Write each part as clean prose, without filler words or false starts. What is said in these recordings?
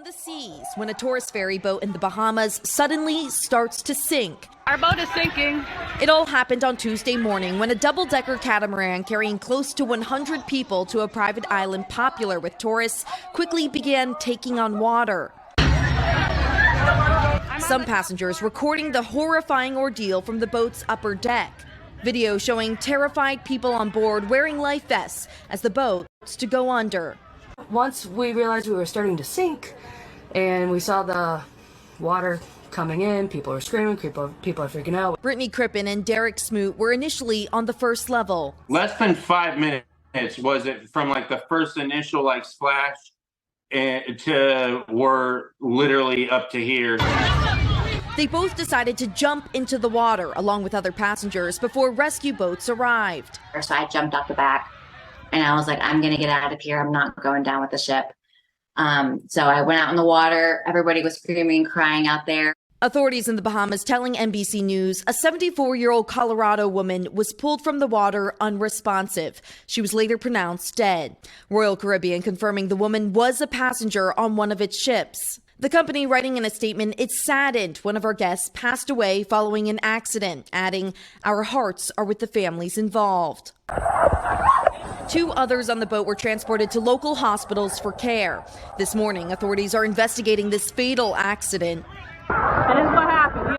the seas when a tourist ferry boat in the Bahamas suddenly starts to sink. Our boat is sinking. It all happened on Tuesday morning when a double-decker catamaran carrying close to 100 people to a private island popular with tourists quickly began taking on water. Some passengers recording the horrifying ordeal from the boat's upper deck. Video showing terrified people on board wearing life vests as the boat starts to go under. Once we realized we were starting to sink and we saw the water coming in, people are screaming, people are freaking out. Brittany Crippen and Derek Smoot were initially on the first level. Less than 5 minutes was it from like the first initial splash and to we're literally up to here. They both decided to jump into the water along with other passengers before rescue boats arrived. So I jumped off the back and I was like, I'm going to get out of here. I'm not going down with the ship. So I went out in the water. Everybody was screaming, crying out there. Authorities in the Bahamas telling NBC News a 74-year-old Colorado woman was pulled from the water unresponsive. She was later pronounced dead. Royal Caribbean confirming the woman was a passenger on one of its ships. The company writing in a statement, it's saddened one of our guests passed away following an accident, adding, our hearts are with the families involved. 2 others on the boat were transported to local hospitals for care. This morning, authorities are investigating this fatal accident. And this is what happened.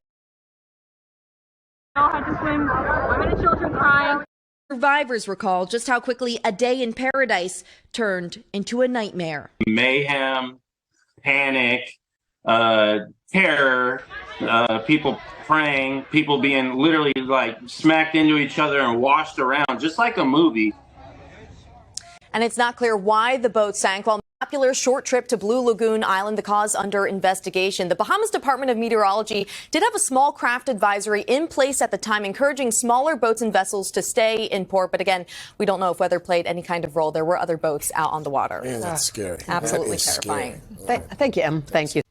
We all had to swim, women and children crying. Survivors recall just how quickly a day in paradise turned into a nightmare. Mayhem, panic, terror, people praying, people being literally smacked into each other and washed around, just like a movie. And it's not clear why the boat sank while popular short trip to Blue Lagoon Island, the cause under investigation. The Bahamas Department of Meteorology did have a small craft advisory in place at the time, encouraging smaller boats and vessels to stay in port. But again, we don't know if weather played any kind of role. There were other boats out on the water. Man, that's scary. Absolutely terrifying. Thank you, Em. Thank you.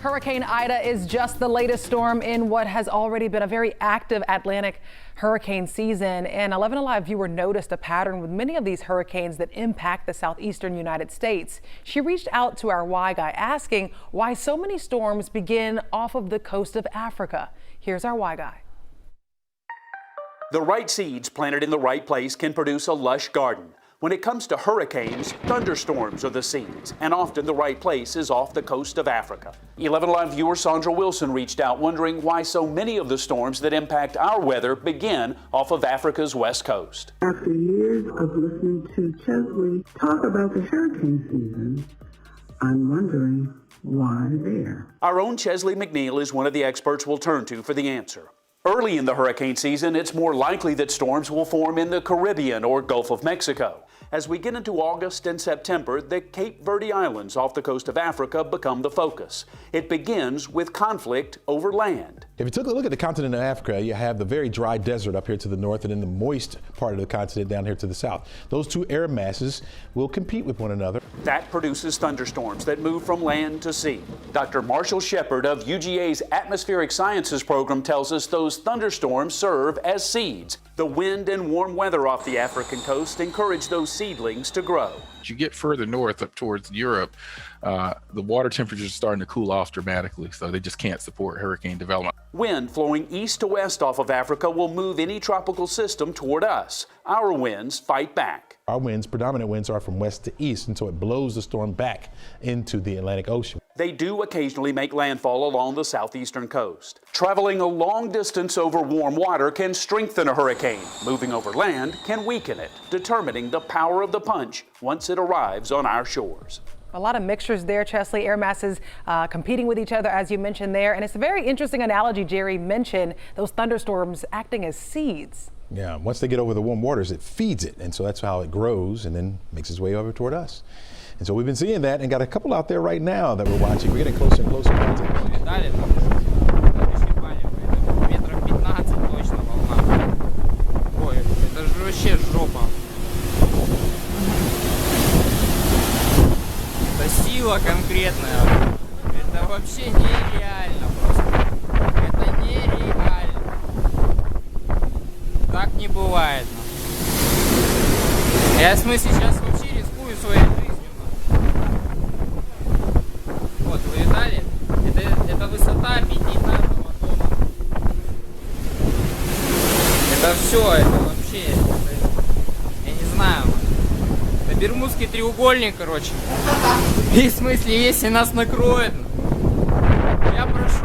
Hurricane Ida is just the latest storm in what has already been a very active Atlantic hurricane season. And 11 Alive viewer noticed a pattern with many of these hurricanes that impact the southeastern United States. She reached out to our Why Guy asking why so many storms begin off of the coast of Africa. Here's our Why Guy. The right seeds planted in the right place can produce a lush garden. When it comes to hurricanes, thunderstorms are the seeds, and often the right place is off the coast of Africa. 11 Alive viewer Sandra Wilson reached out wondering why so many of the storms that impact our weather begin off of Africa's west coast. After years of listening to Chesley talk about the hurricane season, I'm wondering why there. Our own Chesley McNeil is one of the experts we'll turn to for the answer. Early in the hurricane season, it's more likely that storms will form in the Caribbean or Gulf of Mexico. As we get into August and September, the Cape Verde Islands off the coast of Africa become the focus. It begins with conflict over land. If you took a look at the continent of Africa, you have the very dry desert up here to the north and then the moist part of the continent down here to the south. Those two air masses will compete with one another. That produces thunderstorms that move from land to sea. Dr. Marshall Shepard of UGA's Atmospheric Sciences program tells us those thunderstorms serve as seeds. The wind and warm weather off the African coast encourage those seedlings to grow. As you get further north up towards Europe, the water temperatures are starting to cool off dramatically, so they just can't support hurricane development. Wind flowing east to west off of Africa will move any tropical system toward us. Our winds fight back. Our winds, predominant winds, are from west to east, and so it blows the storm back into the Atlantic Ocean. They do occasionally make landfall along the southeastern coast. Traveling a long distance over warm water can strengthen a hurricane. Moving over land can weaken it, determining the power of the punch once it arrives on our shores. A lot of mixtures there, Chesley, air masses competing with each other, as you mentioned there. And it's a very interesting analogy Jerry mentioned, those thunderstorms acting as seeds. Yeah, once they get over the warm waters, it feeds it. And so that's how it grows and then makes its way over toward us. And so we've been seeing that and got a couple out there right now that we're watching. We're getting closer and closer. Сила конкретная. Это вообще нереально просто. Это нереально. Так не бывает. Я в смысле сейчас вообще рискую своей жизнью. Бермудский треугольник, короче. И в смысле, если нас накроет, я прошу,